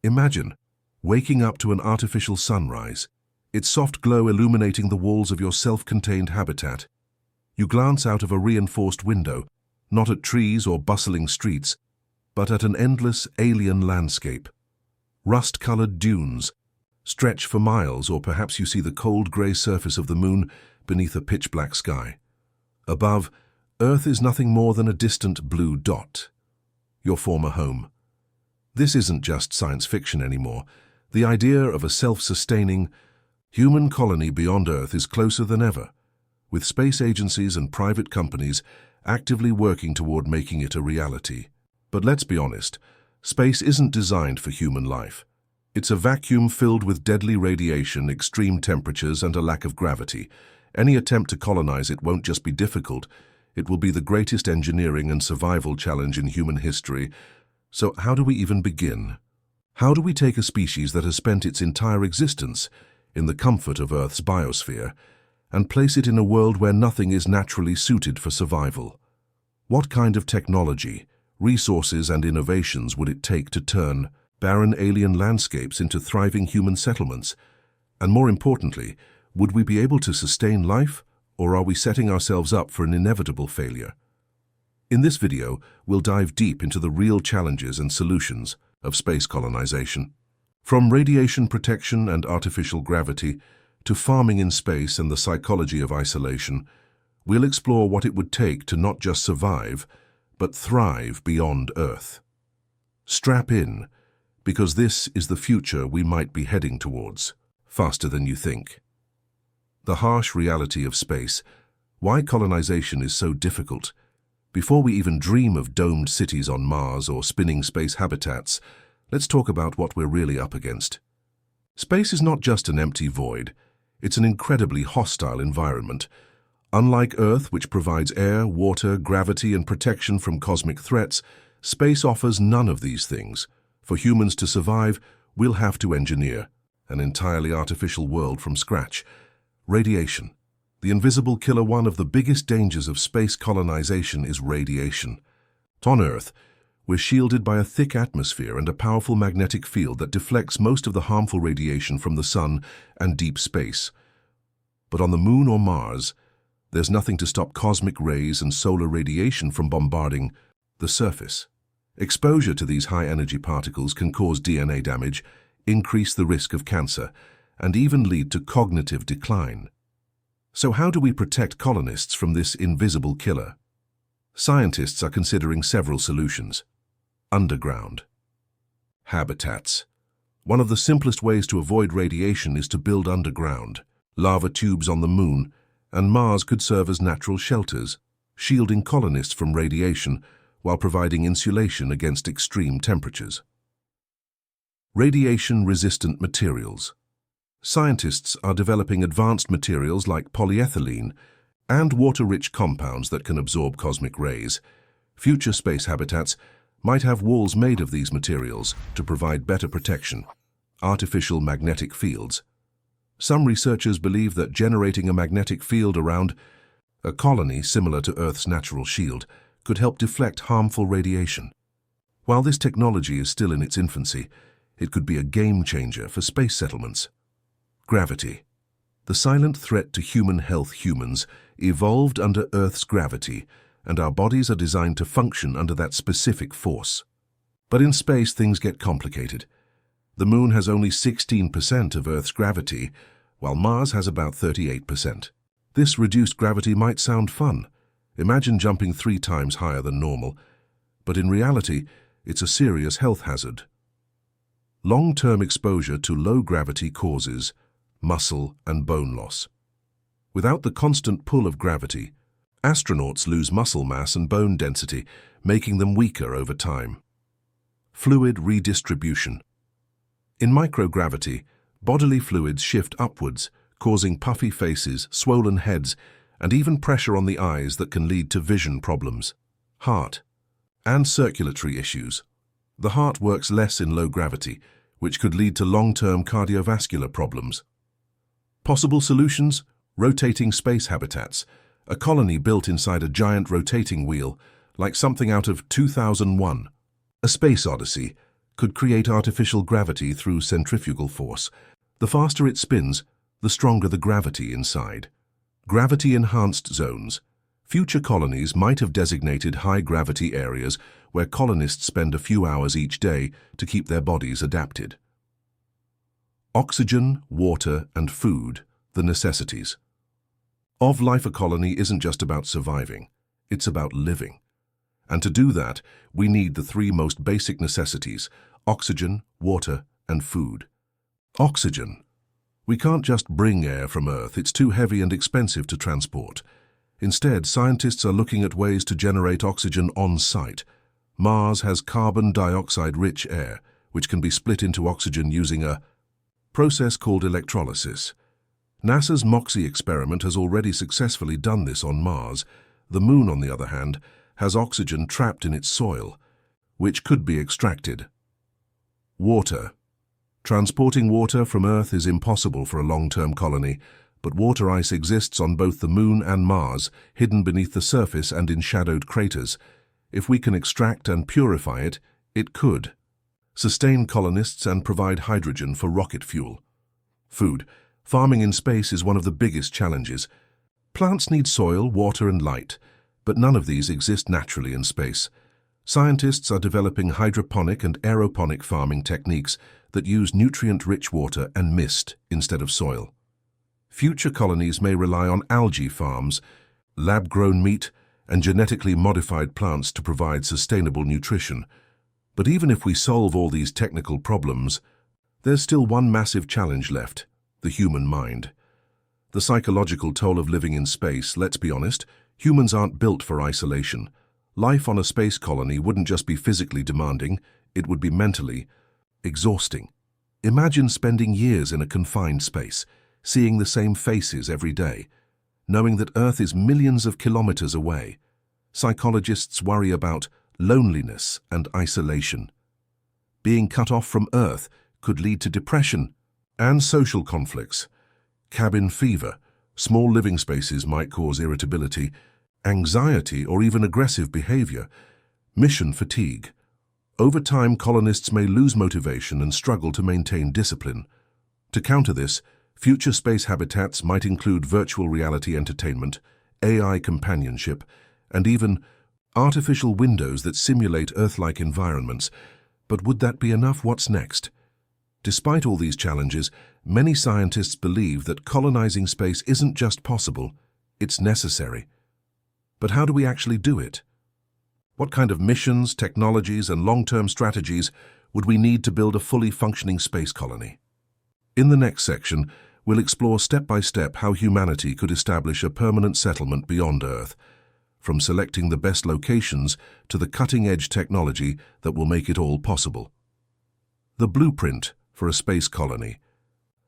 Imagine waking up to an artificial sunrise, its soft glow illuminating the walls of your self-contained habitat. You glance out of a reinforced window, not at trees or bustling streets, but at an endless alien landscape. Rust-colored dunes stretch for miles, or perhaps you see the cold grey surface of the moon beneath a pitch-black sky. Above, Earth is nothing more than a distant blue dot, your former home. This isn't just science fiction anymore. The idea of a self-sustaining, human colony beyond Earth is closer than ever, with space agencies and private companies actively working toward making it a reality. But let's be honest, space isn't designed for human life. It's a vacuum filled with deadly radiation, extreme temperatures, and a lack of gravity. Any attempt to colonize it won't just be difficult, it will be the greatest engineering and survival challenge in human history. So how do we even begin? How do we take a species that has spent its entire existence in the comfort of Earth's biosphere and place it in a world where nothing is naturally suited for survival? What kind of technology, resources, and innovations would it take to turn barren alien landscapes into thriving human settlements? And more importantly, would we be able to sustain life, or are we setting ourselves up for an inevitable failure? In this video, we'll dive deep into the real challenges and solutions of space colonization. From radiation protection and artificial gravity to farming in space and the psychology of isolation, we'll explore what it would take to not just survive, but thrive beyond Earth. Strap in, because this is the future we might be heading towards, faster than you think. The harsh reality of space, why colonization is so difficult. Before we even dream of domed cities on Mars or spinning space habitats, let's talk about what we're really up against. Space is not just an empty void, it's an incredibly hostile environment. Unlike Earth, which provides air, water, gravity, and protection from cosmic threats, space offers none of these things. For humans to survive, we'll have to engineer an entirely artificial world from scratch. Radiation. The invisible killer. One of the biggest dangers of space colonization is radiation. On Earth, we're shielded by a thick atmosphere and a powerful magnetic field that deflects most of the harmful radiation from the sun and deep space. But on the Moon or Mars, there's nothing to stop cosmic rays and solar radiation from bombarding the surface. Exposure to these high-energy particles can cause DNA damage, increase the risk of cancer, and even lead to cognitive decline. So how do we protect colonists from this invisible killer? Scientists are considering several solutions. Underground habitats. One of the simplest ways to avoid radiation is to build underground. Lava tubes on the Moon and Mars could serve as natural shelters, shielding colonists from radiation while providing insulation against extreme temperatures. Radiation-resistant materials. Scientists are developing advanced materials like polyethylene and water-rich compounds that can absorb cosmic rays. Future space habitats might have walls made of these materials to provide better protection. Artificial magnetic fields. Some researchers believe that generating a magnetic field around a colony similar to Earth's natural shield could help deflect harmful radiation. While this technology is still in its infancy, it could be a game-changer for space settlements. Gravity. The silent threat to human health. Humans evolved under Earth's gravity, and our bodies are designed to function under that specific force. But in space, things get complicated. The Moon has only 16% of Earth's gravity, while Mars has about 38%. This reduced gravity might sound fun. Imagine jumping 3 times higher than normal. But in reality, it's a serious health hazard. Long-term exposure to low gravity causes muscle and bone loss. Without the constant pull of gravity, astronauts lose muscle mass and bone density, making them weaker over time. Fluid redistribution. In microgravity, bodily fluids shift upwards, causing puffy faces, swollen heads, and even pressure on the eyes that can lead to vision problems. Heart and circulatory issues. The heart works less in low gravity, which could lead to long-term cardiovascular problems. Possible solutions? Rotating space habitats. A colony built inside a giant rotating wheel, like something out of 2001. A Space Odyssey. could create artificial gravity through centrifugal force. The faster it spins, the stronger the gravity inside. Gravity-enhanced zones. Future colonies might have designated high-gravity areas where colonists spend a few hours each day to keep their bodies adapted. Oxygen, water, and food, the necessities. Of life, a colony isn't just about surviving, it's about living. And to do that, we need the three most basic necessities: oxygen, water, and food. Oxygen. We can't just bring air from Earth, it's too heavy and expensive to transport. Instead, scientists are looking at ways to generate oxygen on-site. Mars has carbon dioxide-rich air, which can be split into oxygen using a process called electrolysis. NASA's MOXIE experiment has already successfully done this on Mars. The Moon, on the other hand, has oxygen trapped in its soil, which could be extracted. Water. Transporting water from Earth is impossible for a long-term colony, but water ice exists on both the Moon and Mars, hidden beneath the surface and in shadowed craters. If we can extract and purify it, it could sustain colonists and provide hydrogen for rocket fuel. Food. Farming in space is one of the biggest challenges. Plants need soil, water, and light, but none of these exist naturally in space. Scientists are developing hydroponic and aeroponic farming techniques that use nutrient-rich water and mist instead of soil. Future colonies may rely on algae farms, lab-grown meat, and genetically modified plants to provide sustainable nutrition. But even if we solve all these technical problems, there's still one massive challenge left: the human mind. The psychological toll of living in space. Let's be honest, humans aren't built for isolation. Life on a space colony wouldn't just be physically demanding, it would be mentally exhausting. Imagine spending years in a confined space, seeing the same faces every day, knowing that Earth is millions of kilometers away. Psychologists worry about loneliness and isolation. Being cut off from Earth could lead to depression and social conflicts. Cabin fever. Small living spaces might cause irritability, anxiety, or even aggressive behavior. Mission fatigue. Over time, colonists may lose motivation and struggle to maintain discipline. To counter this, future space habitats might include virtual reality entertainment, AI companionship, and even artificial windows that simulate Earth-like environments. But would that be enough? What's next? Despite all these challenges, many scientists believe that colonizing space isn't just possible, it's necessary. But how do we actually do it? What kind of missions, technologies, and long-term strategies would we need to build a fully functioning space colony? In the next section, we'll explore step-by-step how humanity could establish a permanent settlement beyond Earth, from selecting the best locations to the cutting-edge technology that will make it all possible. The blueprint for a space colony.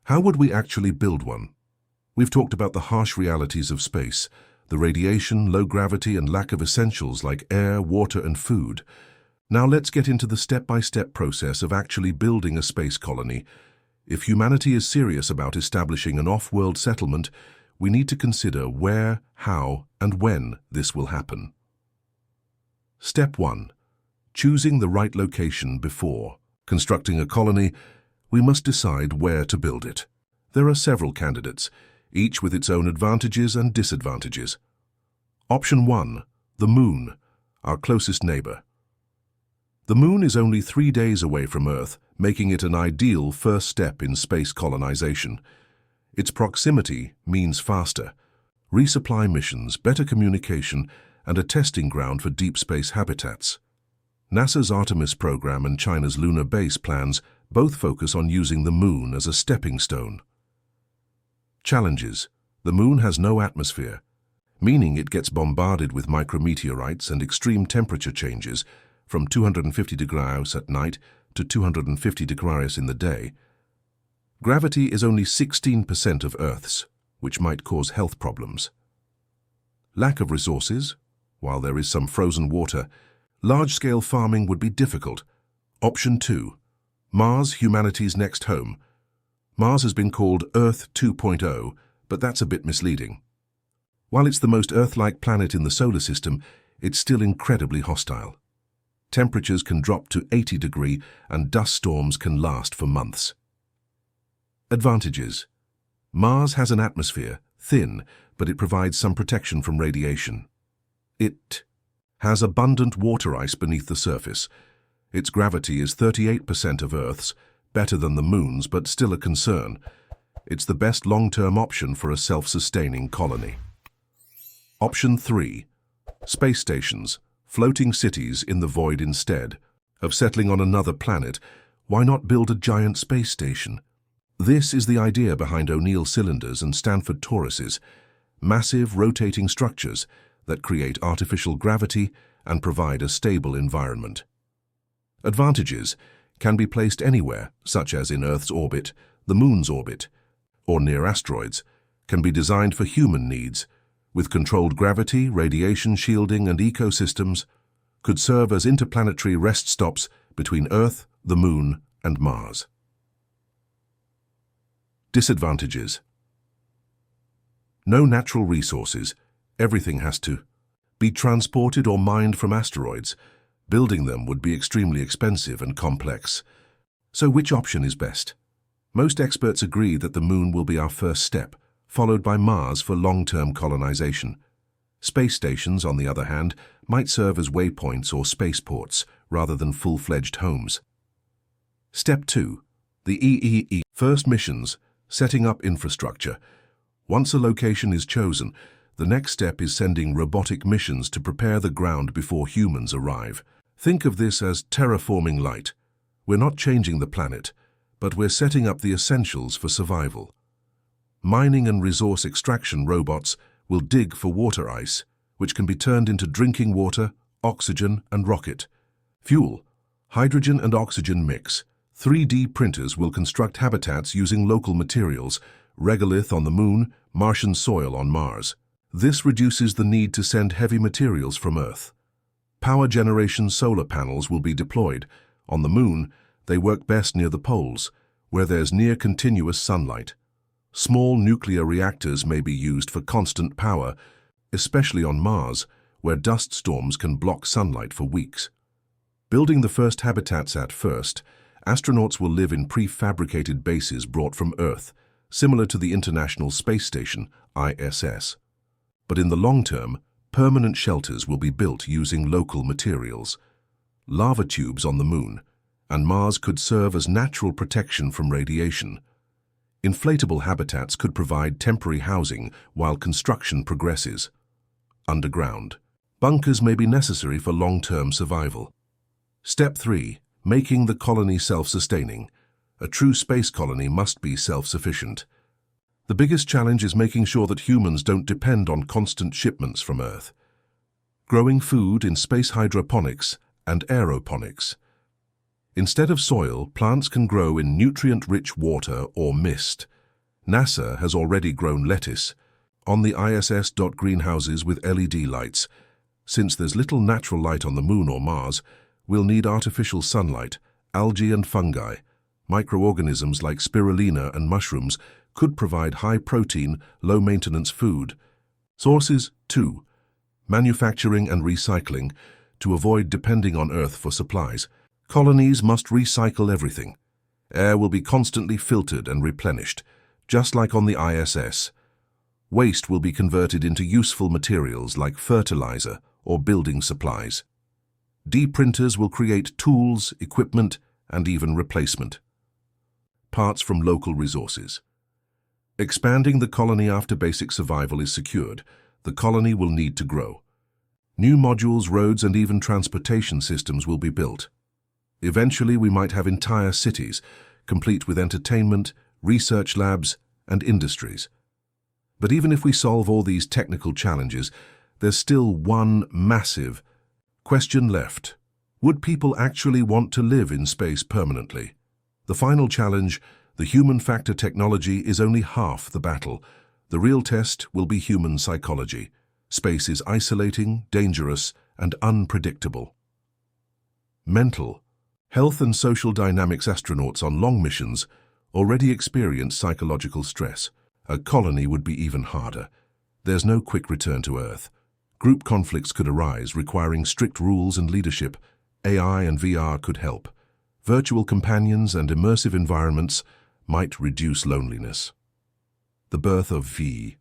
How would we actually build one? We've talked about the harsh realities of space, the radiation, low gravity, and lack of essentials like air, water, and food. Now let's get into the step-by-step process of actually building a space colony. If humanity is serious about establishing an off-world settlement, we need to consider where, how, and when this will happen. Step 1. Choosing the right location before constructing a colony. We must decide where to build it. There are several candidates, each with its own advantages and disadvantages. Option 1. The Moon, our closest neighbor. The Moon is only 3 days away from Earth, making it an ideal first step in space colonization. Its proximity means faster resupply missions, better communication, and a testing ground for deep space habitats. NASA's Artemis program and China's lunar base plans both focus on using the Moon as a stepping stone. Challenges. The Moon has no atmosphere, meaning it gets bombarded with micrometeorites and extreme temperature changes from 250 degrees at night to 250 degrees in the day. Gravity is only 16% of Earth's, which might cause health problems. Lack of resources. While there is some frozen water, large-scale farming would be difficult. Option 2. Mars, humanity's next home. Mars has been called Earth 2.0, but that's a bit misleading. While it's the most Earth-like planet in the solar system, it's still incredibly hostile. Temperatures can drop to 80 degrees and dust storms can last for months. Advantages. Mars has an atmosphere, thin, but it provides some protection from radiation. It has abundant water ice beneath the surface. Its gravity is 38% of Earth's, better than the Moon's, but still a concern. It's the best long-term option for a self-sustaining colony. Option 3. Space stations, floating cities in the void instead of settling on another planet. Why not build a giant space station? This is the idea behind O'Neill cylinders and Stanford toruses, massive rotating structures that create artificial gravity and provide a stable environment. Advantages can be placed anywhere, such as in Earth's orbit, the Moon's orbit, or near asteroids, can be designed for human needs, with controlled gravity, radiation shielding and ecosystems, could serve as interplanetary rest stops between Earth, the Moon and Mars. Disadvantages. No natural resources. Everything has to be transported or mined from asteroids. Building them would be extremely expensive and complex. So which option is best? Most experts agree that the Moon will be our first step, followed by Mars for long-term colonization. Space stations, on the other hand, might serve as waypoints or spaceports rather than full-fledged homes. Step 2. The EEE. First missions, setting up infrastructure. Once a location is chosen, the next step is sending robotic missions to prepare the ground before humans arrive. Think of this as terraforming light. We're not changing the planet, but we're setting up the essentials for survival. Mining and resource extraction robots will dig for water ice, which can be turned into drinking water, oxygen and rocket fuel. Hydrogen and oxygen mix. 3D printers will construct habitats using local materials, regolith on the Moon, Martian soil on Mars. This reduces the need to send heavy materials from Earth. Power generation solar panels will be deployed. On the Moon, they work best near the poles, where there's near-continuous sunlight. Small nuclear reactors may be used for constant power, especially on Mars, where dust storms can block sunlight for weeks. Building the first habitats at first, astronauts will live in prefabricated bases brought from Earth, similar to the International Space Station, ISS. But in the long term, permanent shelters will be built using local materials. Lava tubes on the Moon and Mars could serve as natural protection from radiation. Inflatable habitats could provide temporary housing while construction progresses. Underground. Bunkers may be necessary for long-term survival. Step 3. Making the colony self-sustaining. A true space colony must be self-sufficient. The biggest challenge is making sure that humans don't depend on constant shipments from Earth. Growing food in space hydroponics and aeroponics. Instead of soil, plants can grow in nutrient-rich water or mist. NASA has already grown lettuce on the ISS. Greenhouses with LED lights. Since there's little natural light on the Moon or Mars, we'll need artificial sunlight, algae and fungi. Microorganisms like spirulina and mushrooms could provide high-protein, low-maintenance food. Sources 2. Manufacturing and recycling. To avoid depending on Earth for supplies, colonies must recycle everything. Air will be constantly filtered and replenished, just like on the ISS. Waste will be converted into useful materials like fertilizer or building supplies. D-printers will create tools, equipment, and even replacement parts from local resources. Expanding the colony after basic survival is secured, the colony will need to grow. New modules, roads, and even transportation systems will be built. Eventually, we might have entire cities, complete with entertainment, research labs, and industries. But even if we solve all these technical challenges, there's still one massive question left. Would people actually want to live in space permanently? The final challenge, the human factor technology, is only half the battle. The real test will be human psychology. Space is isolating, dangerous, and unpredictable. Mental. Health and social dynamics. Astronauts on long missions already experience psychological stress. A colony would be even harder. There's no quick return to Earth. Group conflicts could arise, requiring strict rules and leadership. AI and VR could help. Virtual companions and immersive environments might reduce loneliness. The birth of V.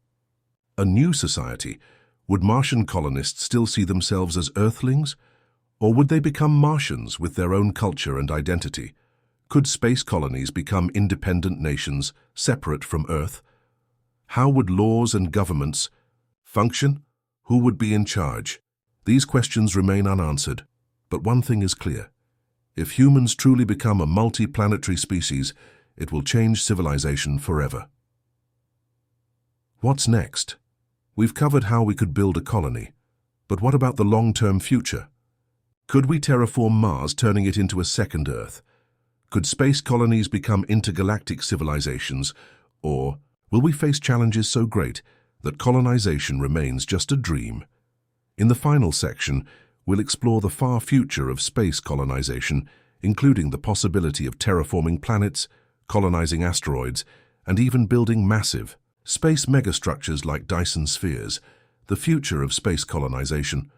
A new society. Would Martian colonists still see themselves as Earthlings? Or would they become Martians with their own culture and identity? Could space colonies become independent nations, separate from Earth? How would laws and governments function? Who would be in charge? These questions remain unanswered, but one thing is clear. If humans truly become a multi-planetary species, it will change civilization forever. What's next? We've covered how we could build a colony, but what about the long-term future? Could we terraform Mars, turning it into a second Earth? Could space colonies become intergalactic civilizations, or will we face challenges so great that colonization remains just a dream? In the final section, we'll explore the far future of space colonization, including the possibility of terraforming planets, colonizing asteroids, and even building massive space megastructures like Dyson spheres. The future of space colonization.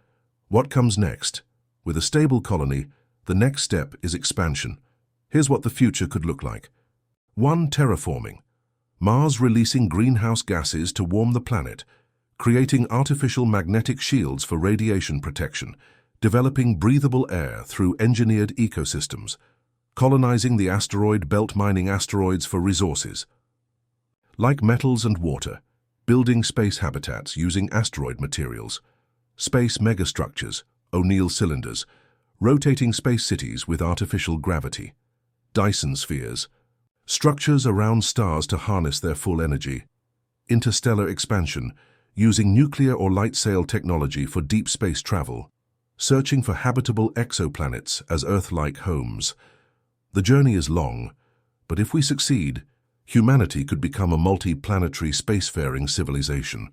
What comes next? With a stable colony, the next step is expansion. Here's what the future could look like. 1. Terraforming. Mars releasing greenhouse gases to warm the planet, creating artificial magnetic shields for radiation protection, developing breathable air through engineered ecosystems, colonizing the asteroid belt, mining asteroids for resources like metals and water, building space habitats using asteroid materials, space megastructures, O'Neill cylinders, rotating space cities with artificial gravity, Dyson spheres, structures around stars to harness their full energy, interstellar expansion, using nuclear or light sail technology for deep space travel, searching for habitable exoplanets as Earth-like homes. The journey is long, but if we succeed, humanity could become a multi-planetary spacefaring civilization.